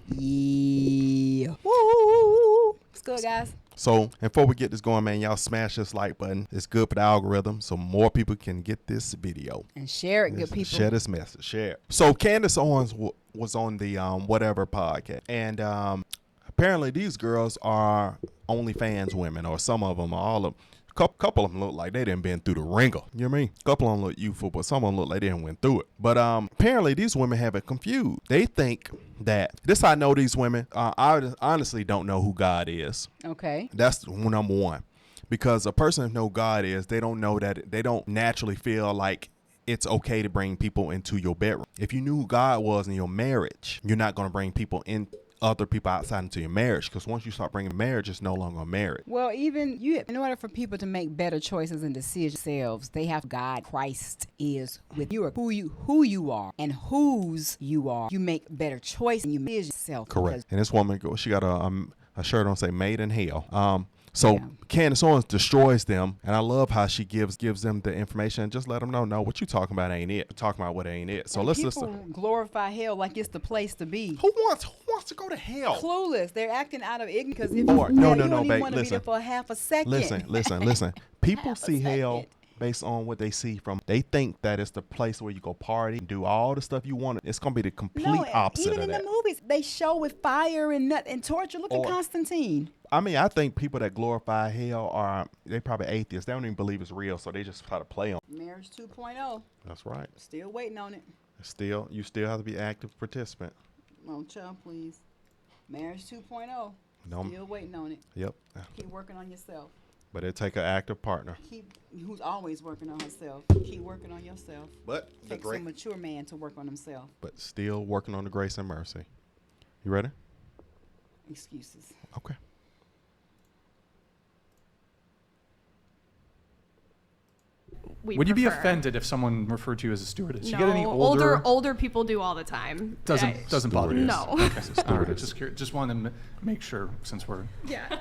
Yeah. Woo. It's good, guys. So, and before we get this going, man, y'all smash this like button. It's good for the algorithm, so more people can get this video. And share it, good people. Share this message. Share it. So, Candace Owens was on the Whatever podcast. And apparently these girls are OnlyFans women, or some of them, or all of them. Couple of them look like they didn't been through the ringer. You know what I mean? Couple of them look youthful, but some of them look like they didn't went through it. But apparently these women have it confused. They think that this. I know these women. I honestly don't know who God is. Okay. That's number one, because a person who know God is, they don't know that they don't naturally feel like it's okay to bring people into your bedroom. If you knew who God was in your marriage, you're not going to bring people in. Other people outside into your marriage, because once you start bringing marriage, it's no longer a marriage. Well, even you, in order for people to make better choices and decisions themselves, they have God. Christ is with you, who you are and whose you are. You make better choices and you make yourself. Correct. And this woman, she got a shirt on say "Made in Hell." So Candace Owens destroys them, and I love how she gives them the information and just let them know, no, what you talking about ain't it. We're talking about what ain't it. So and let's people listen. Glorify hell like it's the place to be. Who wants to go to hell? Clueless. They're acting out of ignorance because if you No, don't babe, even want to be listen. there for half a second. Listen. People Half a see hell second. based on what they see from. They think that it's the place where you go party and do all the stuff you want. It's gonna be the complete opposite even of in that. the movies, they show with fire and torture. Look at Constantine. I mean, I think people that glorify hell they probably atheists. They don't even believe it's real, so they just try to play on. Marriage 2.0. That's right. Still waiting on it. You still have to be an active participant. Oh, child, please. Marriage 2.0. No. Still waiting on it. Yep. Keep working on yourself. But it take an active partner. Who's always working on herself. Keep working on yourself. But Take some mature man to work on himself. But still working on the grace and mercy. You ready? Excuses. Okay. Would you be offended if someone referred to you as a stewardess? No, you get any older people do all the time. Doesn't bother you. No. Okay, so stewardess. Just wanted to make sure since we're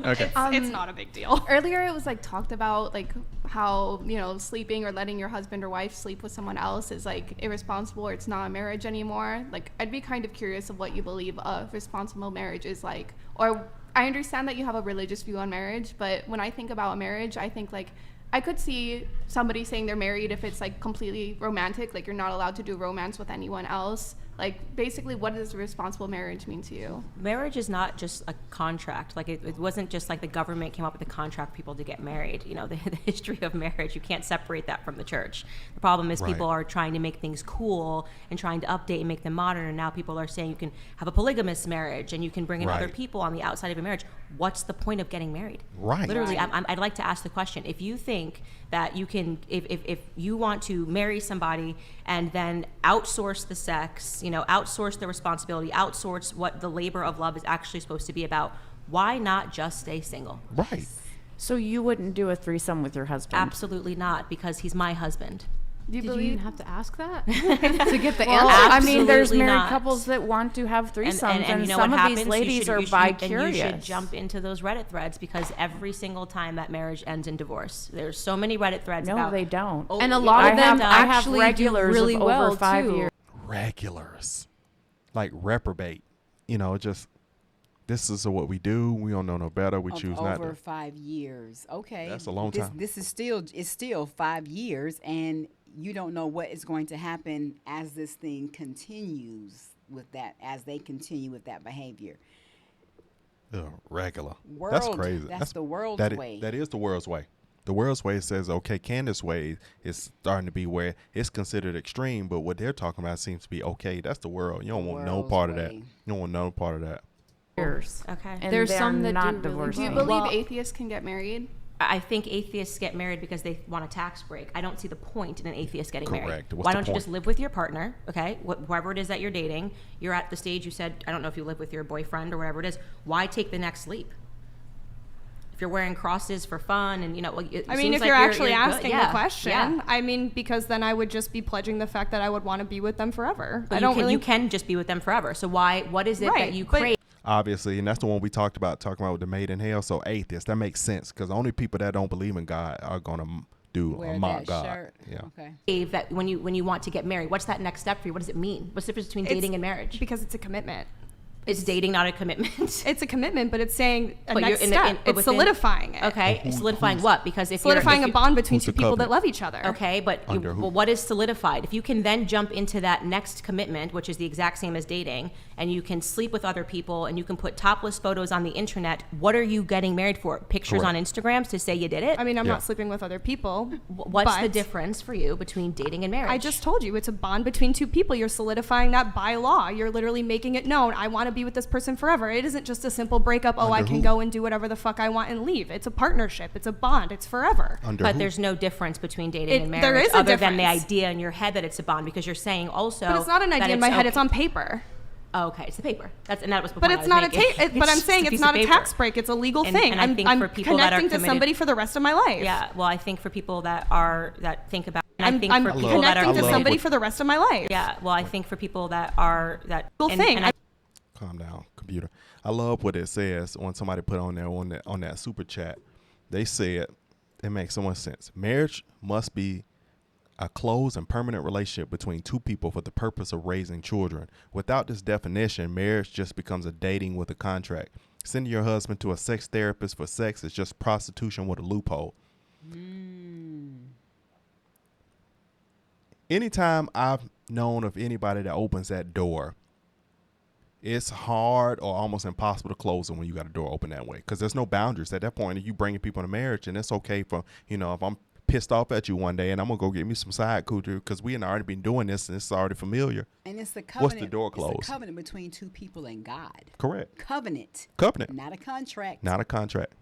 okay. It's not a big deal. Earlier it was like talked about like how, you know, sleeping or letting your husband or wife sleep with someone else is like irresponsible, or it's not a marriage anymore. Like, I'd be kind of curious of what you believe a responsible marriage is like. Or I understand that you have a religious view on marriage, but when I think about a marriage, I think like I could see somebody saying they're married if it's like completely romantic, like you're not allowed to do romance with anyone else. Like, basically, what does a responsible marriage mean to you? Marriage is not just a contract. Like, it wasn't just like the government came up with a contract for people to get married. You know, the history of marriage, you can't separate that from the church. The problem is people are trying to make things cool and trying to update and make them modern. And now people are saying you can have a polygamous marriage and you can bring in other people on the outside of your marriage. What's the point of getting married? Right. Literally, I'd like to ask the question. If you think that you can, if you want to marry somebody and then outsource the sex, you know, outsource the responsibility, outsource what the labor of love is actually supposed to be about, why not just stay single? Right. So you wouldn't do a threesome with your husband? Absolutely not, because he's my husband. Did you even have to ask that to get the answer? Absolutely I mean, there's married not. couples that want to have threesomes, and you know some what of happens? these ladies are bi-curious. You should jump into those Reddit threads, because every single time that marriage ends in divorce, there's so many Reddit threads No, about. they don't. And a lot of them I have actually regulars do really of well over 5 too. years. Regulars. Like reprobate. You know, just this is what we do. We don't know no better. We choose not to. Over 5 years. Okay. That's a long time. This is still 5 years, and you don't know what is going to happen as this thing continues with that, as they continue with that behavior. Regular. That's crazy. That's the world's way. That is the world's way. The world's way says, okay, Candace's way is starting to be where it's considered extreme, but what they're talking about seems to be okay. That's the world. You don't want no part of that. You don't want no part of that. Years. Okay. And There's they're some that not do really divorcing. Do you believe atheists can get married? I think atheists get married because they want a tax break. I don't see the point in an atheist getting married. Correct. What's Why the don't you point? just live with your partner, okay? Whoever it is that you're dating, you're at the stage you said, I don't know if you live with your boyfriend or whatever it is. Why take the next leap? If you're wearing crosses for fun and, you know, it I mean, seems if like you're actually asking good. the question, Yeah. I mean, because then I would just be pledging the fact that I would want to be with them forever. But you can just be with them forever. So what is it that you crave? Obviously, and that's the one we talking about with the Made in Hell. So atheists, that makes sense, because only people that don't believe in God are gonna do a mock God. Shirt. Yeah. Okay. That when you want to get married, what's that next step for you? What does it mean? What's the difference between dating and marriage? Because it's a commitment. Is dating not a commitment? It's a commitment, but it's saying a But next you're step. It's solidifying it. Okay, solidifying what? Because if Solidifying you're, a bond between Who's two the people that covenant? love each other. Okay, but Under who? well, what is solidified? If you can then jump into that next commitment, which is the exact same as dating, and you can sleep with other people, and you can put topless photos on the internet, what are you getting married for? Pictures Correct. on Instagrams to say you did it? I mean, I'm Yeah. not sleeping with other people. What's the but difference for you between dating and marriage? I just told you, it's a bond between two people. You're solidifying that by law. You're literally making it known. I want to be with this person forever. It isn't just a simple breakup. Oh, I Under can who? go and do whatever the fuck I want and leave. It's a partnership. It's a bond. It's forever. Under But who? there's no difference between dating and marriage there is a other than the difference. idea in your head that it's a bond, because you're saying also But it's not an that idea in my head. okay. It's on paper. Oh, okay, it's the paper. That was the But point I it's was not making. but I'm just saying piece it's of not a paper. tax break. It's a legal And- thing. and I think I'm for people that are connecting to committed- somebody for the rest of my life. Yeah, well, I think for people that think about, and I'm I think for people that are connecting to love somebody what- for the rest of my life. Yeah, well, I think for people that Legal thing. and I, Calm down, computer. I love what it says when somebody put on there on that super chat. They said it makes so much sense. Marriage must be a close and permanent relationship between two people for the purpose of raising children. Without this definition, marriage just becomes a dating with a contract. Sending your husband to a sex therapist for sex is just prostitution with a loophole. Anytime I've known of anybody that opens that door, it's hard or almost impossible to close them when you got a door open that way, because there's no boundaries at that point. You bringing people into marriage, and it's okay for, if I'm pissed off at you one day and I'm gonna go get me some side cooter because we had already been doing this and it's already familiar. And it's the What's covenant. the door It's closed? a covenant between two people and God. Correct. Covenant, Not not a contract. a contract.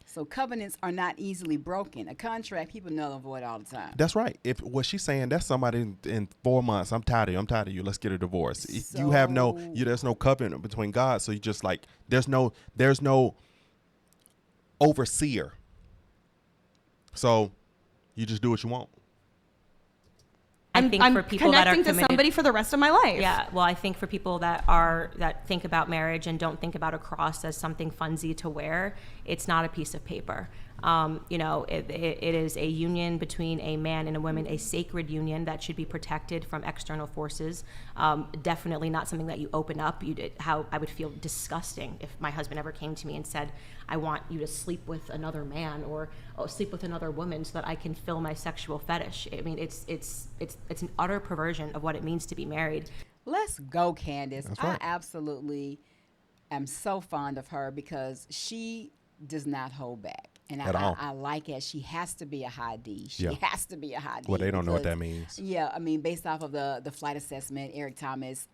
So covenants are not easily broken. A contract, people null and void all the time. That's right. If what she's saying, that's somebody in 4 months. I'm tired of you. Let's get a divorce. You have there's no covenant between God. So you just there's no overseer. So you just do what you want. I think I'm for people that are connecting to committed, somebody for the rest of my life. yeah, well, I think for people that think about marriage and don't think about a cross as something funsy to wear, it's not a piece of paper. It is a union between a man and a woman, a sacred union that should be protected from external forces. Definitely not something that you open up. How I would feel disgusting if my husband ever came to me and said, I want you to sleep with another man or sleep with another woman so that I can fill my sexual fetish. I mean, it's an utter perversion of what it means to be married. Let's go, Candace. That's right. I absolutely am so fond of her because she does not hold back. And At all. I like it. She has to be a high D. She Yeah. has to be a high D. Well, they don't know what because- that means. Yeah, I mean, based off of the flight assessment, Eric Thomas,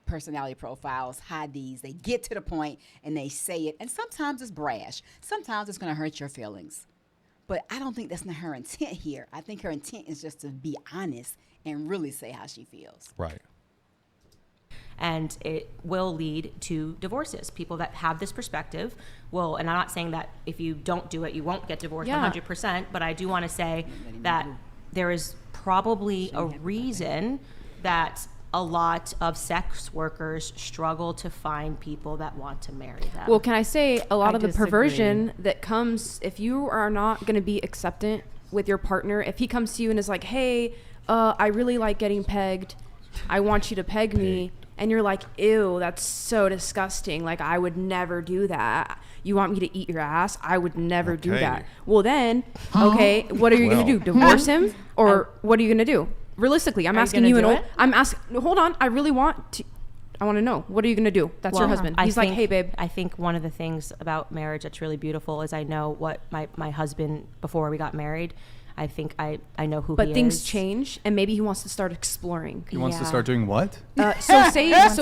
personality profiles, high Ds, they get to the point and they say it. And sometimes it's brash. Sometimes it's going to hurt your feelings. But I don't think that's not her intent here. I think her intent is just to be honest and really say how she feels. Right. And it will lead to divorces. People that have this perspective will, and I'm not saying that if you don't do it, you won't get divorced Yeah. 100%, but I do want to say that there is probably a reason that a lot of sex workers struggle to find people that want to marry them. Well, can I say a lot I of the disagree. perversion that comes if you are not going to be acceptant with your partner, if he comes to you and is like, hey, I really like getting pegged. I want you to peg me. And you're like, ew, that's so disgusting. Like, I would never do that. You want me to eat your ass? I would never do Okay. that. Well, then, okay, what are you going to do? Divorce him? Or what are you going to do? Realistically, I'm Are you asking gonna you do and it? I'm asking, hold on. I want to know. What are you going to do? That's your Well, husband. I He's like, think- hey, babe. I think one of the things about marriage that's really beautiful is I know what my husband, before we got married, I think I know who he But is. things change, and maybe he wants to start exploring. He wants to Yeah. start doing what? So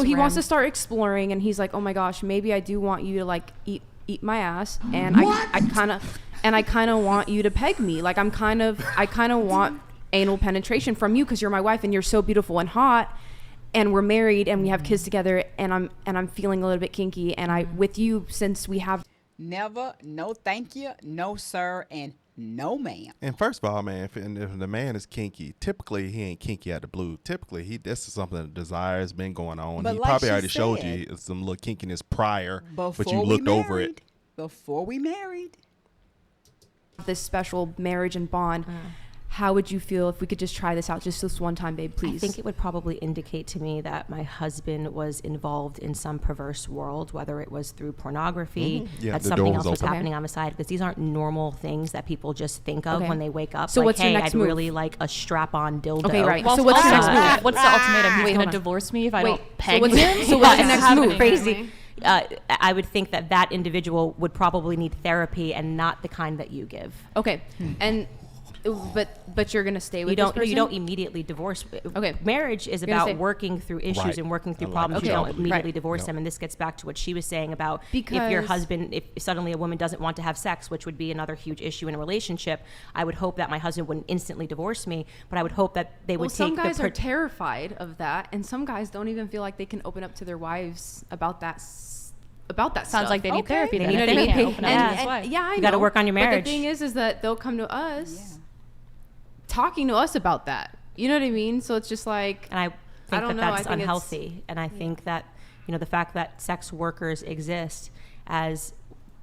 he wants ram. to start exploring, and he's like, "Oh my gosh, maybe I do want you to like eat my ass, and I kind of want you to peg me. Like I kind of want anal penetration from you because you're my wife and you're so beautiful and hot, and we're married and we have kids together, and I'm feeling a little bit kinky, and I with you since we have." Never, no thank you, no sir, and no ma'am. And first of all, man, if the man is kinky, typically he ain't kinky out the blue. Typically, this is something that desire has been going on. But He like probably she already showed said, you some little kinkiness prior, but Before you we looked over married, it. Before we married. this special marriage and bond, how would you feel if we could just try this out just this one time, babe, please? I think it would probably indicate to me that my husband was involved in some perverse world, whether it was through pornography, that something else was happening on the side, because these aren't normal things that people just think of when they wake up. So like, what's your next I'd move? really like a strap-on dildo. Okay, right. Well, so what's your next move? What's the ultimatum? He's going hold to on. divorce me if I don't So peg what's, him? so what's your next move? Crazy. I would think that individual would probably need therapy and not the kind that you give. Okay, and but you're gonna stay with You don't. this person? You don't immediately divorce. Okay. Marriage is You're gonna about say- working through issues Right. and working through I like problems. that. You don't Okay. immediately Right. divorce No. them. And this gets back to what she was saying about if your Because- husband, if suddenly a woman doesn't want to have sex, which would be another huge issue in a relationship. I would hope that my husband wouldn't instantly divorce me, but I would hope that they would Well, some take guys the. are terrified of that, and some guys don't even feel like they can open up to their wives about that. About that Sounds stuff. like they need therapy. They then need if they therapy. can't open up Yeah. to his wife. Yeah, I know. You gotta work on your But marriage. the thing is that they'll come to us talking to us about that. You know what I mean? So it's just like, And I think don't that know, I that's think it's- unhealthy. And I think that, the fact that sex workers exist as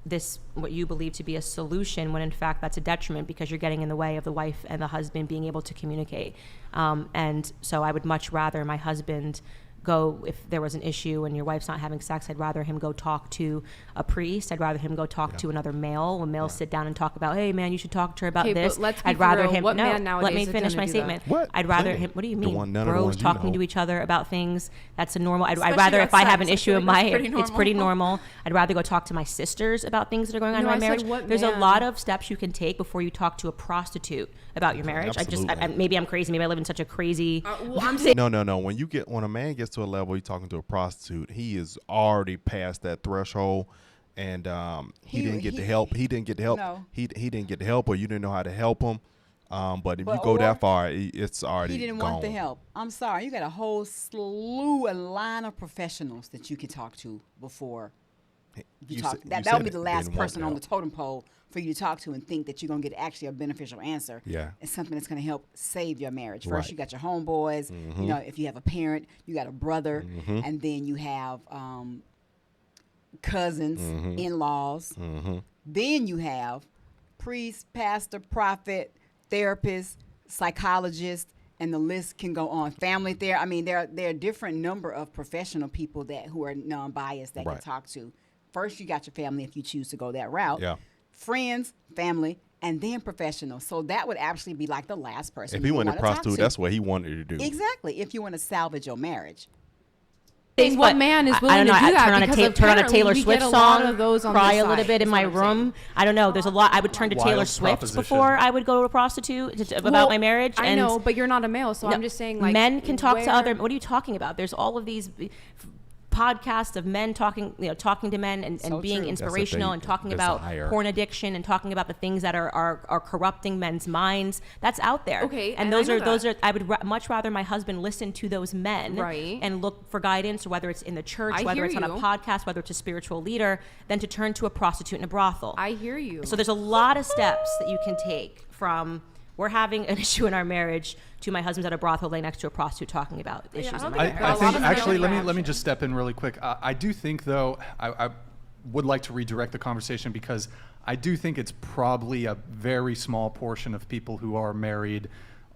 this, what you believe to be a solution, when in fact that's a detriment, because you're getting in the way of the wife and the husband being able to communicate. And so I would much rather my husband go, if there was an issue and your wife's not having sex, I'd rather him go talk to a priest. I'd rather him go talk to another male. When males sit down and talk about, hey man, you should talk to her about Okay, but this. let's be I'd for rather real. him. What No, man let nowadays me is finish gonna my do that? statement. What? I'd rather Plenty. him. What do you The mean? one none of the Bros ones you talking know. to each other about things. That's a normal. I'd Especially rather, about if I have sex, an I issue feel in like my, that's pretty it's pretty normal. normal. I'd rather go talk to my sisters about things that are going on No, in my I said marriage. what There's a man? lot of steps you can take before you talk to a prostitute about your marriage. Absolutely. Maybe I'm crazy. Maybe I live in such a crazy. well, I'm saying, No. When a man gets to a level, he's talking to a prostitute, he is already past that threshold, and he didn't get the help. He didn't get the help. No. He didn't get the help, or you didn't know how to help him. But if you But- go or that far, it's already He didn't gone. want the help. I'm sorry. You got a whole slew, a line of professionals that you can talk to before you talk. said- That you would said be the it, last didn't want person the on the help. totem pole for you to talk to and think that you're going to get actually a beneficial answer. Yeah. It's something that's going to help save your marriage. First, Right. you got your homeboys. If you have a parent, you got a brother, and then you have cousins, in-laws. Then you have priest, pastor, prophet, therapist, psychologist, and the list can go on. Family there. I mean, there are a different number of professional people who are non-biased that Right. can talk to. First, you got your family if you choose to go that route. Yeah. Friends, family, and then professionals. So that would actually be like the last person. If he you went to wanna talk prostitute, that's what he wanted to do. exactly. If you want to salvage your marriage. saying what man is willing to do that? Turn on a Because Taylor apparently Swift we get a lot song, of those on cry this a little site, bit in is my what I'm saying. room. I don't know. There's a lot. I would turn to Wild Taylor Swift proposition. before I would go to a prostitute about Well, my marriage. I and know, but you're not a male, so No, I'm just saying, like, men can talk to where- other. What are you talking about? There's all of these podcasts of men talking to men and So being true. That's a inspirational big and talking about desire. porn addiction and talking about the things that are corrupting men's minds. That's out there. Okay, and and those I are know those that. are. I would much rather my husband listen to those men, Right. and look for guidance, whether it's in the church, I whether hear it's on a you. podcast, whether it's a spiritual leader, than to turn to a prostitute in a brothel. I hear you. So there's a lot of steps that you can take from we're having an issue in our marriage to my husband's at a brothel laying next to a prostitute talking about issues in don't my think marriage. A I lot think of actually let me interaction. just step in really quick. I do think though I would like to redirect the conversation because I do think it's probably a very small portion of people who are married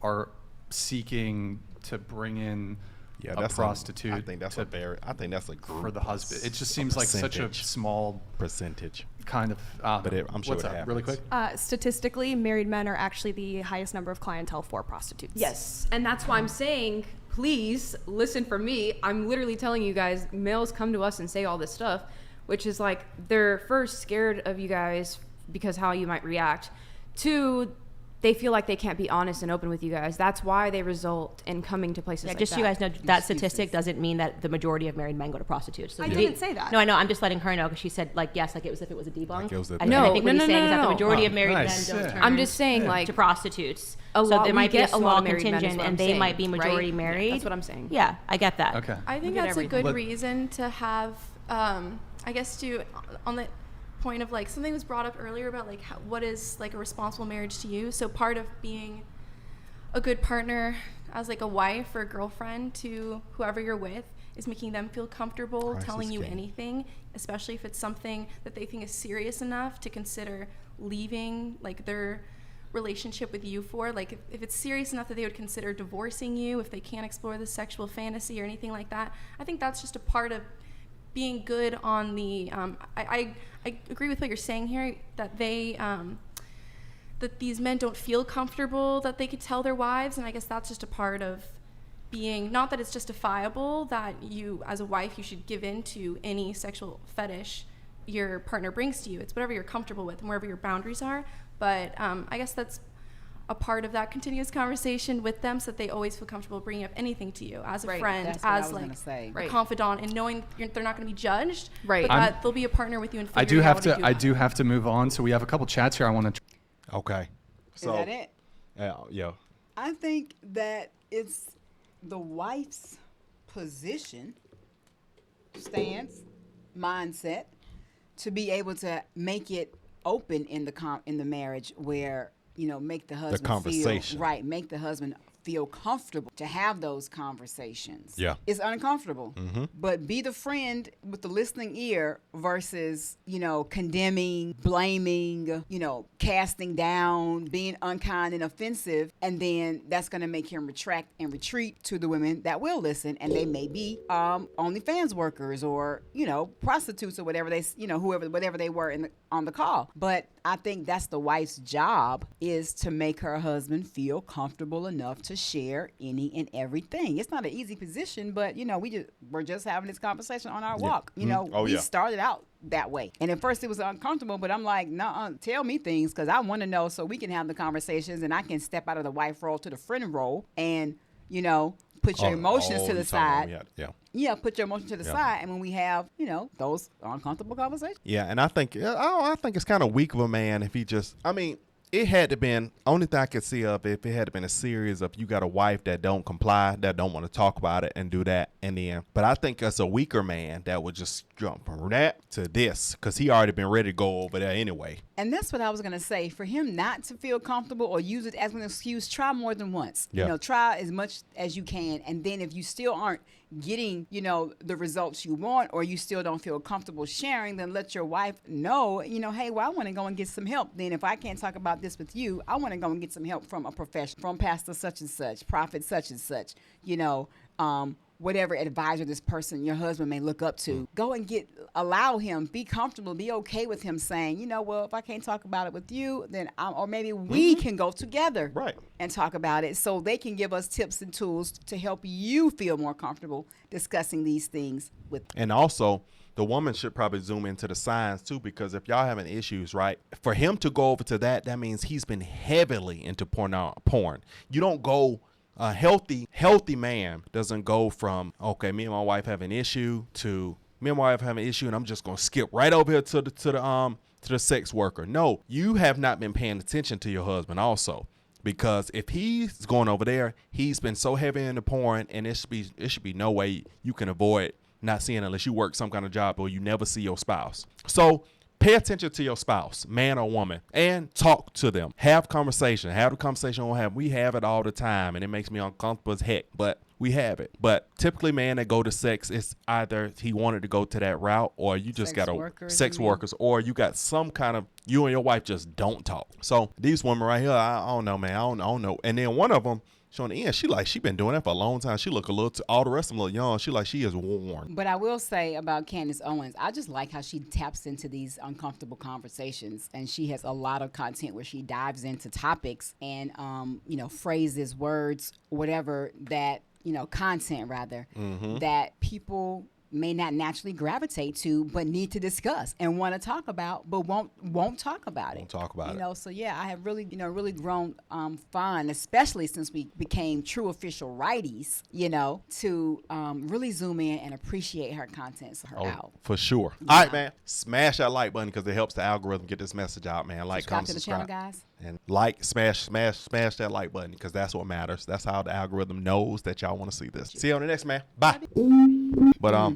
are seeking to bring in Yeah, a that's prostitute. I think that's to- I think that's a group for the husband. It just seems like such a percentage. small percentage. kind of. But I'm sure what's it up, really happens. quick. Statistically, married men are actually the highest number of clientele for prostitutes. Yes, and that's why I'm saying, please listen for me. I'm literally telling you guys, males come to us and say all this stuff, which is like they're first scared of you guys because how you might react. Two, they feel like they can't be honest and open with you guys. That's why they result in coming to places Yeah, like just that. so you guys know, that statistic doesn't mean that the majority of married men go to prostitutes. So I the- didn't say that. No, I know. I'm just letting her know because she said like yes, like it was if it was a debunk. Like it was a I thing. think No, what no, he's no, saying no, is that the no. majority of married Nice. men don't Yeah. turn I'm just saying, like, to prostitutes. a So lot- there we might be a get a lot small of married men is contingent, what I'm and they saying, might be majority right? married. Yeah, that's what I'm saying. Yeah, I get that. Okay. I think get that's a everything. good But- reason to have, I guess, to on the point of like something was brought up earlier about like what is like a responsible marriage to you. So part of being a good partner as like a wife or a girlfriend to whoever you're with is making them feel comfortable Price telling is you king. anything, especially if it's something that they think is serious enough to consider leaving like their relationship with you for. Like if it's serious enough that they would consider divorcing you if they can't explore the sexual fantasy or anything like that. I think that's just a part of being good on the I agree with what you're saying here, that that these men don't feel comfortable that they could tell their wives, and I guess that's just a part of being, not that it's justifiable that you as a wife you should give in to any sexual fetish your partner brings to you. It's whatever you're comfortable with and wherever your boundaries are. But I guess that's a part of that continuous conversation with them, so that they always feel comfortable bringing up anything to you as a friend, as like a confidant, and knowing they're not going to be judged, but that they'll be a partner with you and figuring out how to do I do have to move on. So we have a couple chats here I want to. Okay. So, is that it? Yeah. I think that it's the wife's position, stance, mindset to be able to make it open in the marriage, where make the husband make the husband feel comfortable to have those conversations. Yeah, it's uncomfortable, but be the friend with the listening ear versus condemning, blaming, casting down, being unkind and offensive, and then that's going to make him retract and retreat to the women that will listen, and they may be OnlyFans workers or prostitutes or whatever whatever they were on the call. But I think that's the wife's job, is to make her husband feel comfortable enough to share any and everything. It's not an easy position, but we're just having this conversation on our walk. We started out that way, and at first it was uncomfortable, but I'm like, nah, tell me things, because I want to know, so we can have the conversations, and I can step out of the wife role to the friend role, and put your emotions to the side. Put your emotions to the side, and when we have, those uncomfortable conversations. Yeah, and I think it's kind of weak of a man if he just, it had to been, only thing I could see of, if it had been a series of you got a wife that don't comply, that don't want to talk about it and do that, and then, but I think it's a weaker man that would just jump from that to this, because he already been ready to go over there anyway. And that's what I was going to say. For him not to feel comfortable or use it as an excuse, try more than once. Yeah. Try as much as you can. And then if you still aren't getting, the results you want, or you still don't feel comfortable sharing, then let your wife know, hey, well, I want to go and get some help. Then if I can't talk about this with you, I want to go and get some help from a professional, from pastor such and such, prophet such and such, whatever advisor this person, your husband, may look up to. Go and allow him, be comfortable, be okay with him saying, well, if I can't talk about it with you, then or maybe we can go together and talk about it, so they can give us tips and tools to help you feel more comfortable discussing these things with. And also, the woman should probably zoom into the signs too, because if y'all having issues, for him to go over to that means he's been heavily into porn. You don't go. A healthy man doesn't go from, okay, me and my wife have an issue, to me and my wife have an issue, and I'm just gonna skip right over here to the sex worker. No, you have not been paying attention to your husband also, because if he's going over there, he's been so heavy into porn, and it should be no way you can avoid not seeing unless you work some kind of job or you never see your spouse. So pay attention to your spouse, man or woman, and talk to them. Have conversation. Have the conversation we have it all the time, and it makes me uncomfortable as heck, but we have it. But typically, man that go to sex, it's either he wanted to go to that route, or you just got sex workers, or you got some kind of, you and your wife just don't talk. So these women right here, I don't know, man. I don't know. And then one of them, on the end, she been doing that for a long time. She look a little, all the rest of them look young. She is worn. But I will say about Candace Owens, I just like how she taps into these uncomfortable conversations, and she has a lot of content where she dives into topics and phrases, words, whatever that content rather, that people may not naturally gravitate to, but need to discuss and want to talk about, but won't talk about it. Won't talk about it. So yeah, I have really, really grown fond, especially since we became true official righties, to really zoom in and appreciate her content. Out. For sure. Yeah. All right, man. Smash that like button, because it helps the algorithm get this message out, man. Subscribe to the channel, guys. And smash that like button, because that's what matters. That's how the algorithm knows that y'all want to see this. See you on the next, man. Bye. But